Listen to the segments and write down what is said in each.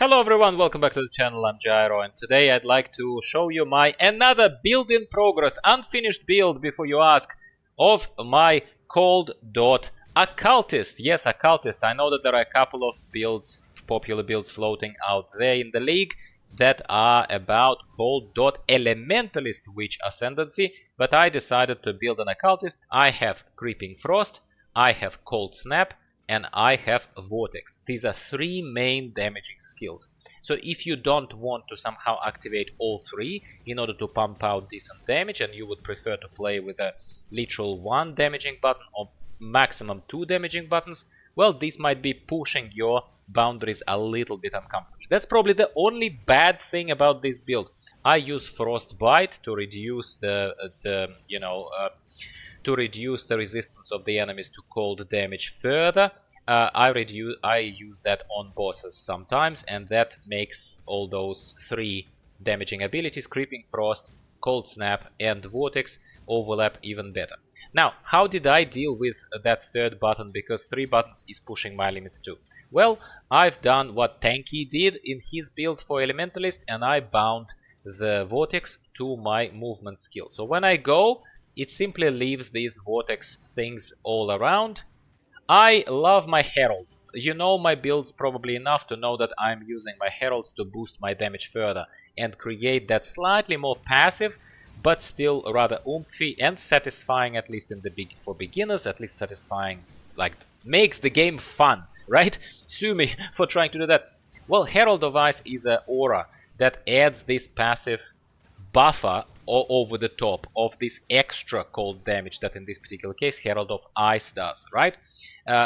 Hello everyone, welcome back to the channel. I'm Gyro, and today I'd like to show you my another build in progress, unfinished build before you ask, of my cold occultist. Yes, occultist. I know that there are a couple of builds, popular builds floating out there in the league that are about cold elementalist witch ascendancy, but I decided to build an occultist. I have creeping frost, I have cold snap, and I have vortex. These are three main damaging skills. So if you don't want to somehow activate all three in order to pump out decent damage, and you would prefer to play with a literal 1 damaging button or maximum 2 damaging buttons, well, this might be pushing your boundaries a little bit uncomfortably. That's probably the only bad thing about this build. I use Frostbite to reduce to reduce the resistance of the enemies to cold damage further. I use that on bosses sometimes, and that makes all those three damaging abilities, Creeping Frost, Cold Snap, and Vortex, overlap even better. Now, how did I deal with that third button, because 3 buttons is pushing my limits too? Well, I've done what Tanky did in his build for Elementalist, and I bound the Vortex to my movement skill. So when I go, it simply leaves these vortex things all around. I love my heralds. You know my builds probably enough to know that I'm using my heralds to boost my damage further and create that slightly more passive but still rather oomphy and satisfying, at least for beginners, at least satisfying, like makes the game fun, right? Sue me for trying to do that. Well, Herald of Ice is an aura that adds this passive buffer over the top of this extra cold damage that in this particular case Herald of Ice does, right?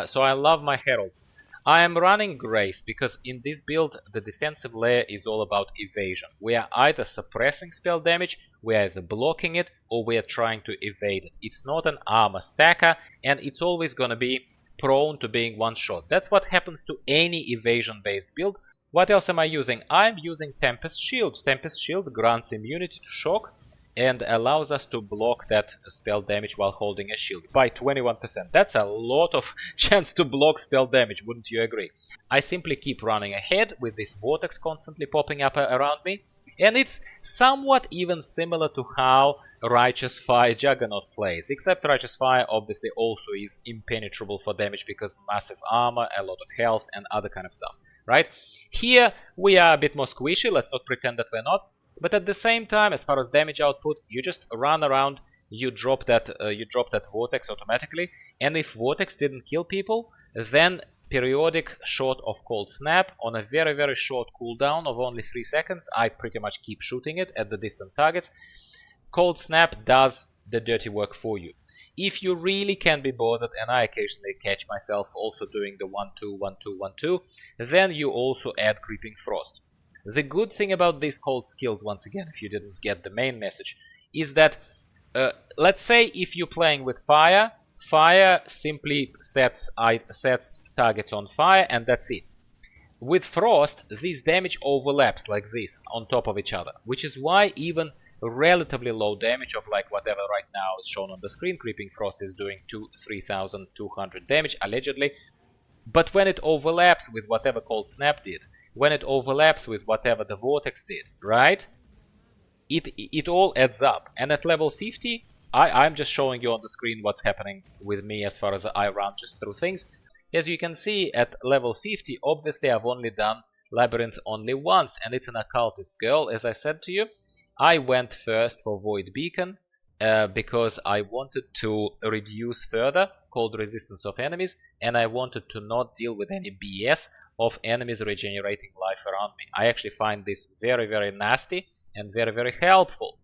So I love my heralds. I am running Grace because in this build the defensive layer is all about evasion. We are either suppressing spell damage, we are either blocking it, or we are trying to evade it. It's not an armor stacker, and it's always gonna be prone to being one shot. That's what happens to any evasion based build. What else am I using? I'm using Tempest Shield. Tempest Shield grants immunity to shock and allows us to block that spell damage while holding a shield by 21%. That's a lot of chance to block spell damage, wouldn't you agree? I simply keep running ahead with this vortex constantly popping up around me, and it's somewhat even similar to how Righteous Fire Juggernaut plays, except Righteous Fire obviously also is impenetrable for damage because massive armor, a lot of health, and other kind of stuff, right? Here we are a bit more squishy, let's not pretend that we're not. But at the same time, as far as damage output, you just run around, you drop that vortex automatically, and if vortex didn't kill people, then periodic shot of Cold Snap on a very, very short cooldown of only 3 seconds. I pretty much keep shooting it at the distant targets. Cold Snap does the dirty work for you. If you really can be bothered, and I occasionally catch myself also doing the 1-2, 1-2, 1-2, then you also add Creeping Frost. The good thing about these cold skills, once again, if you didn't get the main message, is that, let's say if you're playing with fire, fire simply sets targets on fire, and that's it. With frost, this damage overlaps like this, on top of each other, which is why even relatively low damage of like whatever right now is shown on the screen, Creeping Frost is doing 3,200 damage, allegedly, but when it overlaps with whatever Cold Snap did, when it overlaps with whatever the Vortex did, right? It all adds up. And at level 50, I'm just showing you on the screen what's happening with me as far as I run just through things. As you can see, at level 50, obviously I've only done Labyrinth only once, and it's an occultist girl, as I said to you. I went first for Void Beacon because I wanted to reduce further cold resistance of enemies, and I wanted to not deal with any BS of enemies regenerating life around me. I actually find this very, very nasty and very, very helpful.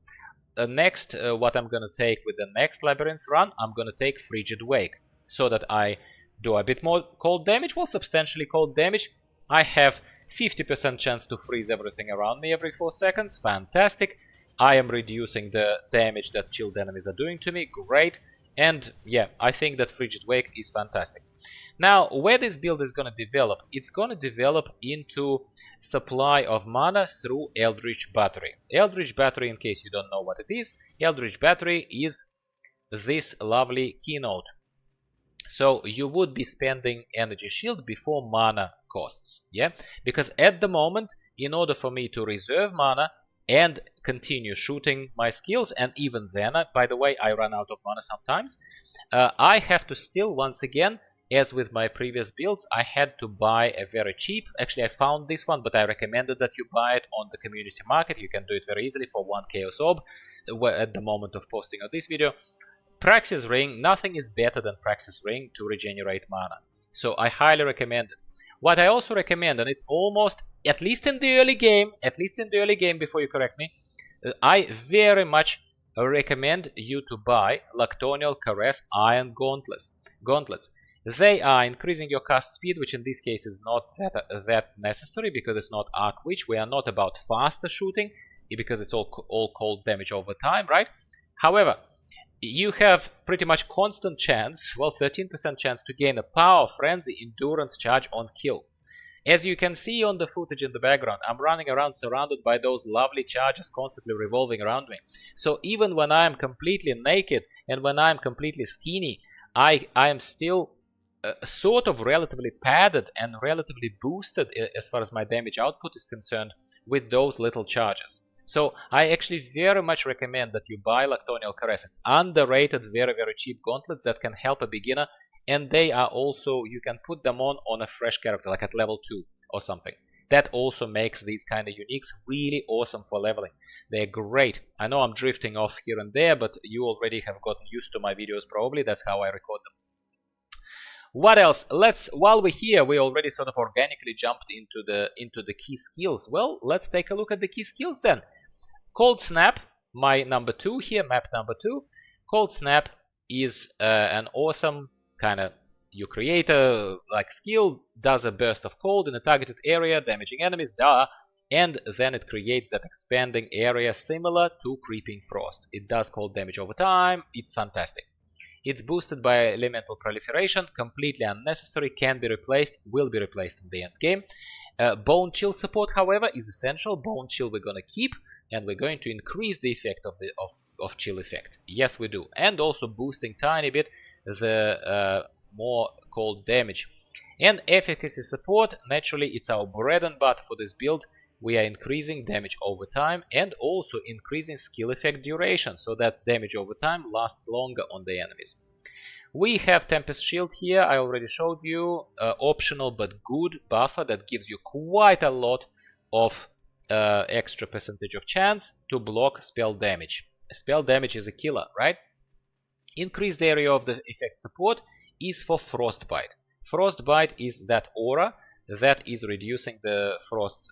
Next, what I'm gonna take with the next Labyrinth run, I'm gonna take Frigid Wake, so that I do a bit more cold damage, well, substantially cold damage. I have 50% chance to freeze everything around me every 4 seconds, fantastic. I am reducing the damage that chilled enemies are doing to me, great. And yeah, I think that Frigid Wake is fantastic. Now, where this build is going to develop, it's going to develop into supply of mana through Eldritch Battery. Eldritch Battery, in case you don't know what it is, Eldritch Battery is this lovely keynote. So you would be spending Energy Shield before mana costs. Yeah, because at the moment, in order for me to reserve mana and continue shooting my skills, and even then, by the way, I run out of mana sometimes, I have to still, once again, as with my previous builds, I had to buy a very cheap, actually I found this one, but I recommended that you buy it on the community market. You can do it very easily for 1 Chaos Orb at the moment of posting of this video. Praxis Ring, nothing is better than Praxis Ring to regenerate mana. So I highly recommend it. What I also recommend, and it's almost, at least in the early game, before you correct me, I very much recommend you to buy Lactonial Caress Iron Gauntlets. They are increasing your cast speed, which in this case is not that necessary because it's not Arc Witch. We are not about faster shooting because it's all cold damage over time, right? However, you have pretty much constant chance, well, 13% chance to gain a Power, Frenzy, Endurance charge on kill. As you can see on the footage in the background, I'm running around surrounded by those lovely charges constantly revolving around me. So even when I am completely naked and when I am completely skinny, I am still sort of relatively padded and relatively boosted as far as my damage output is concerned with those little charges. So I actually very much recommend that you buy Lactonial Caress. It's underrated, very, very cheap gauntlets that can help a beginner, and they are also, you can put them on a fresh character, like at level 2 or something. That also makes these kind of uniques really awesome for leveling. They're great. I know I'm drifting off here and there, but you already have gotten used to my videos probably. That's how I record them. What else? While we're here, we already sort of organically jumped into the key skills. Well, let's take a look at the key skills then. Cold Snap, my number 2 here, map number 2. Cold Snap is an awesome kind of, you create a like skill, does a burst of cold in a targeted area, damaging enemies, and then it creates that expanding area similar to Creeping Frost. It does cold damage over time. It's fantastic. It's boosted by elemental proliferation, completely unnecessary, can be replaced, will be replaced in the end game. Bone Chill support, however, is essential. Bone Chill we're gonna keep, and we're going to increase the effect of Chill effect. Yes, we do. And also boosting tiny bit the more cold damage. And efficacy support, naturally, it's our bread and butter for this build. We are increasing damage over time and also increasing skill effect duration, so that damage over time lasts longer on the enemies. We have Tempest Shield here, I already showed you, optional but good buffer that gives you quite a lot of extra percentage of chance to block spell damage. Spell damage is a killer, right? Increased area of the effect support is for Frostbite. Frostbite is that aura that is reducing the frost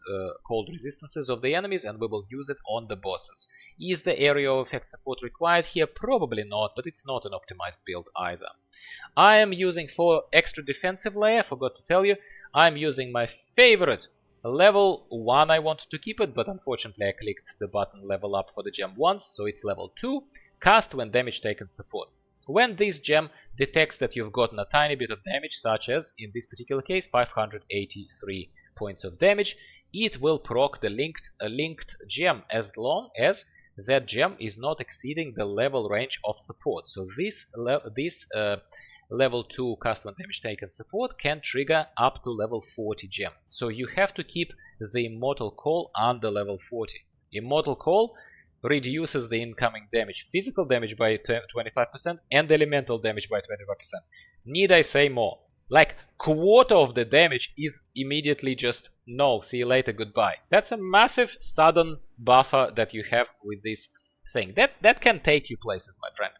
cold resistances of the enemies, and we will use it on the bosses. Is the area of effect support required here? Probably not, but it's not an optimized build either. I am using, for extra defensive layer, forgot to tell you, I'm using my favorite level 1. I wanted to keep it, but unfortunately I clicked the button level up for the gem once, so it's level 2, cast when damage taken support. When this gem detects that you've gotten a tiny bit of damage, such as, in this particular case, 583 points of damage, it will proc the linked gem as long as that gem is not exceeding the level range of support. So this level 2 cast when damage taken support can trigger up to level 40 gem. So you have to keep the Immortal Call under level 40. Immortal Call reduces the incoming damage, physical damage by 25% and elemental damage by 25%. Need I say more? Like, quarter of the damage is immediately just no, see you later, goodbye. That's a massive sudden buffer that you have with this thing. That can take you places, my friend.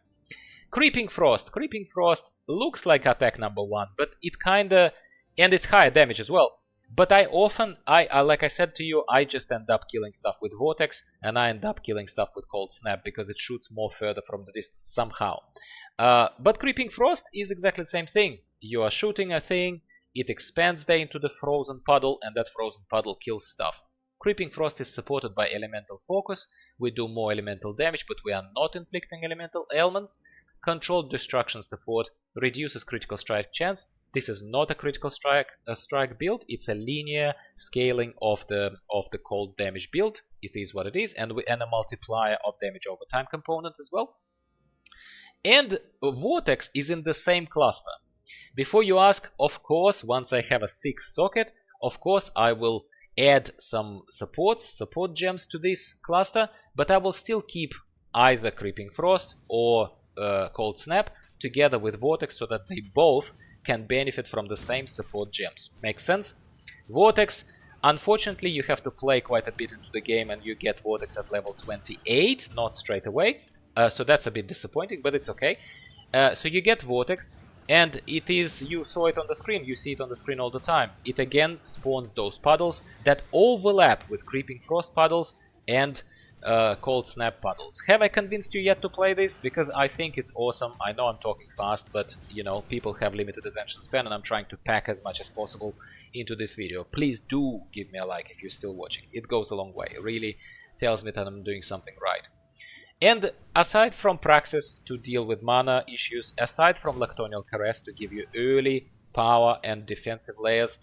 Creeping Frost. Creeping Frost looks like attack number 1, but it kinda, and it's higher damage as well. But I often, like I said to you, I just end up killing stuff with Vortex, and I end up killing stuff with Cold Snap because it shoots more further from the distance somehow. But Creeping Frost is exactly the same thing. You are shooting a thing, it expands there into the frozen puddle, and that frozen puddle kills stuff. Creeping Frost is supported by Elemental Focus. We do more elemental damage, but we are not inflicting elemental ailments. Controlled Destruction support reduces critical strike chance. This is not a critical strike build. It's a linear scaling of the cold damage build. It is what it is, and a multiplier of damage over time component as well. And Vortex is in the same cluster. Before you ask, of course, once I have a 6 socket, Of course, I will add some support gems to this cluster, but I will still keep either Creeping Frost or Cold Snap together with Vortex so that they both can benefit from the same support gems. Makes sense? Vortex, unfortunately, you have to play quite a bit into the game and you get Vortex at level 28, not straight away. So that's a bit disappointing, but it's okay. So you get Vortex, and it is, you saw it on the screen, you see it on the screen all the time. It again spawns those puddles that overlap with Creeping Frost puddles and Cold Snap puddles. Have I convinced you yet to play this? Because I think it's awesome. I know I'm talking fast, but you know, people have limited attention span and I'm trying to pack as much as possible into this video. Please do give me a like if you're still watching. It goes a long way. It really tells me that I'm doing something right. And aside from Praxis to deal with mana issues, aside from Lactonial Caress to give you early power and defensive layers,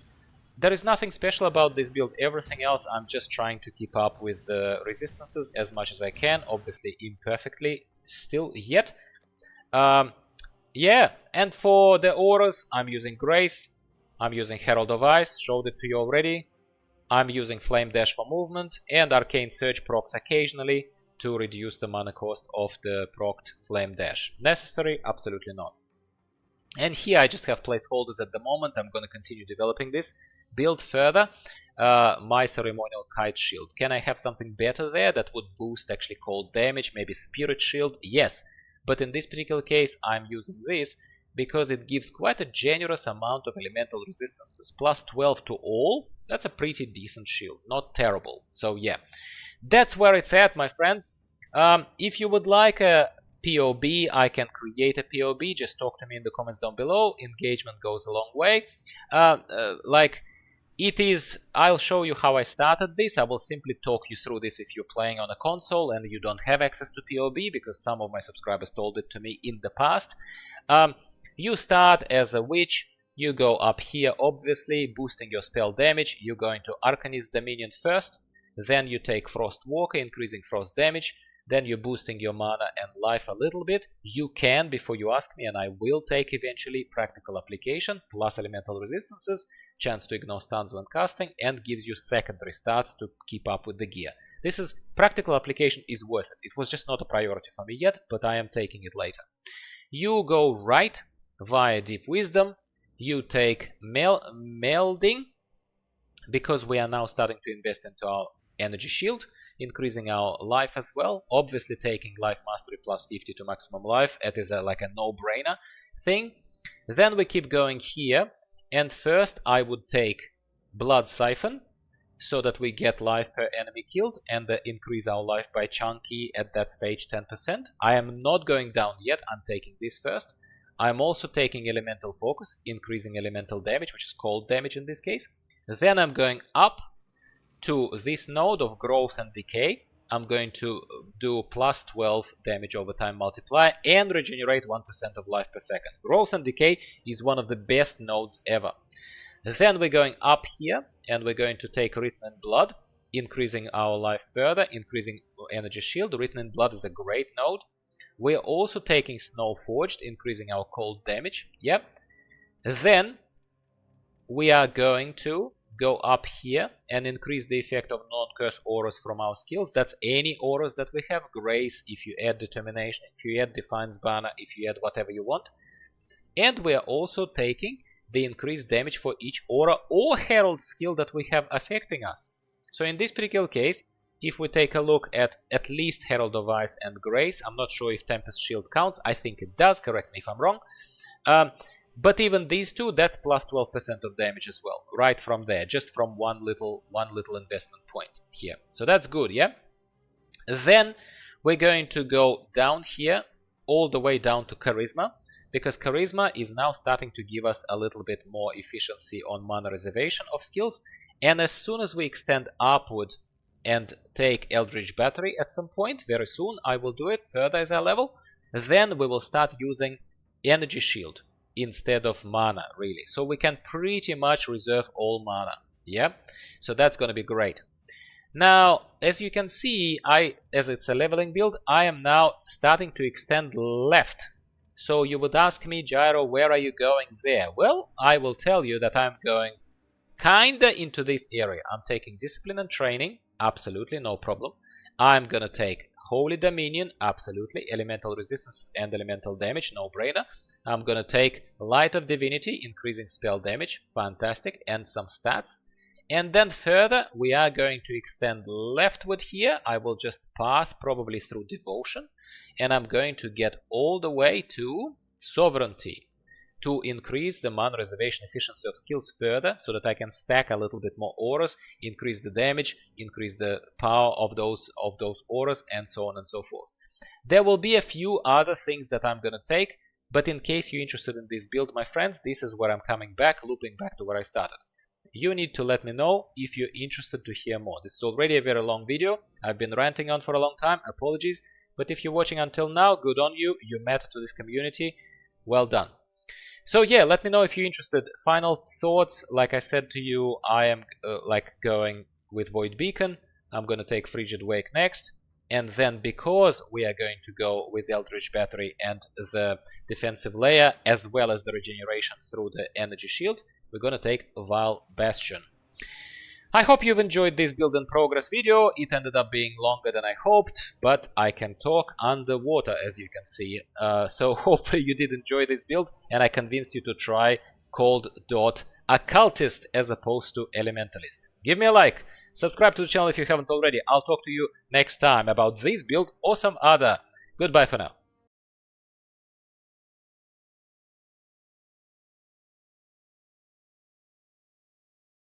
there is nothing special about this build. Everything else I'm just trying to keep up with the resistances as much as I can, obviously imperfectly still yet. Yeah, and for the auras I'm using Grace, I'm using Herald of Ice, showed it to you already. I'm using Flame Dash for movement, and Arcane Surge procs occasionally to reduce the mana cost of the procced Flame Dash. Necessary? Absolutely not. And here I just have placeholders at the moment. I'm going to continue developing this build further. My Ceremonial Kite Shield. Can I have something better there that would boost actually cold damage? Maybe Spirit Shield? Yes. But in this particular case I'm using this because it gives quite a generous amount of elemental resistances. Plus 12 to all. That's a pretty decent shield. Not terrible. So yeah. That's where it's at, my friends. If you would like a POB, I can create a POB. Just talk to me in the comments down below. Engagement goes a long way. Like it is, I'll show you how I started this. I will simply talk you through this if you're playing on a console and you don't have access to POB, because some of my subscribers told it to me in the past. You start as a witch. You go up here, obviously, boosting your spell damage. You're going to Arcanist Dominion first. Then you take Frost Walker, increasing frost damage. Then you're boosting your mana and life a little bit. You can, before you ask me, and I will take eventually, Practical Application, plus elemental resistances, chance to ignore stuns when casting, and gives you secondary stats to keep up with the gear. This is, Practical Application is worth it. It was just not a priority for me yet, but I am taking it later. You go right via Deep Wisdom. You take Melding, because we are now starting to invest into our Energy Shield, increasing our life as well. Obviously taking Life Mastery plus 50 to maximum life. It is like a no-brainer thing. Then we keep going here, and first I would take Blood Siphon, so that we get life per enemy killed and increase our life by chunky at that stage 10%. I am not going down yet, I'm taking this first. I'm also taking Elemental Focus, increasing elemental damage, which is cold damage in this case. Then I'm going up to this node of Growth and Decay. I'm going to do plus 12 damage over time multiplier and regenerate 1% of life per second. Growth and Decay is one of the best nodes ever. Then we're going up here and we're going to take Written in Blood, increasing our life further, increasing Energy Shield. Written in Blood is a great node. We're also taking Snow Forged, increasing our cold damage. Yep. Then we are going to go up here and increase the effect of non-curse auras from our skills. That's any auras that we have. Grace, if you add Determination, if you add Defiance Banner, if you add whatever you want. And we are also taking the increased damage for each aura or herald skill that we have affecting us. So in this particular case, if we take a look at least Herald of Ice and Grace, I'm not sure if Tempest Shield counts. I think it does, correct me if I'm wrong. But even these two, that's plus 12% of damage as well, right from there, just from one little investment point here. So that's good, yeah? Then we're going to go down here, all the way down to Charisma, because Charisma is now starting to give us a little bit more efficiency on mana reservation of skills. And as soon as we extend upward and take Eldritch Battery at some point, very soon, I will do it further as I level, then we will start using Energy Shield instead of mana, really. So we can pretty much reserve all mana, yeah? So that's going to be great. Now, as you can see, as it's a leveling build, I am now starting to extend left. So you would ask me, Gyro, where are you going there? Well, I will tell you that I'm going kinda into this area. I'm taking Discipline and Training, absolutely, no problem. I'm gonna take Holy Dominion, absolutely. Elemental Resistance and Elemental Damage, no-brainer. I'm gonna take Light of Divinity, increasing spell damage, fantastic, and some stats. And then further, we are going to extend leftward here. I will just path probably through Devotion, and I'm going to get all the way to Sovereignty to increase the mana reservation efficiency of skills further, so that I can stack a little bit more auras, increase the damage, increase the power of those auras, and so on and so forth. There will be a few other things that I'm gonna take, but in case you're interested in this build, my friends, this is where I'm coming back, looping back to where I started. You need to let me know if you're interested to hear more. This is already a very long video. I've been ranting on for a long time, apologies. But if you're watching until now, good on you. You matter to this community. Well done. So yeah, let me know if you're interested. Final thoughts, like I said to you, I am going with Void Beacon. I'm going to take Frigid Wake next. And then because we are going to go with Eldritch Battery and the defensive layer, as well as the regeneration through the energy shield, we're going to take Vile Bastion. I hope you've enjoyed this build in progress video. It ended up being longer than I hoped, but I can talk underwater, as you can see. So hopefully you did enjoy this build, and I convinced you to try Cold Occultist as opposed to Elementalist. Give me a like, subscribe to the channel if you haven't already. I'll talk to you next time about this build or some other. Goodbye for now.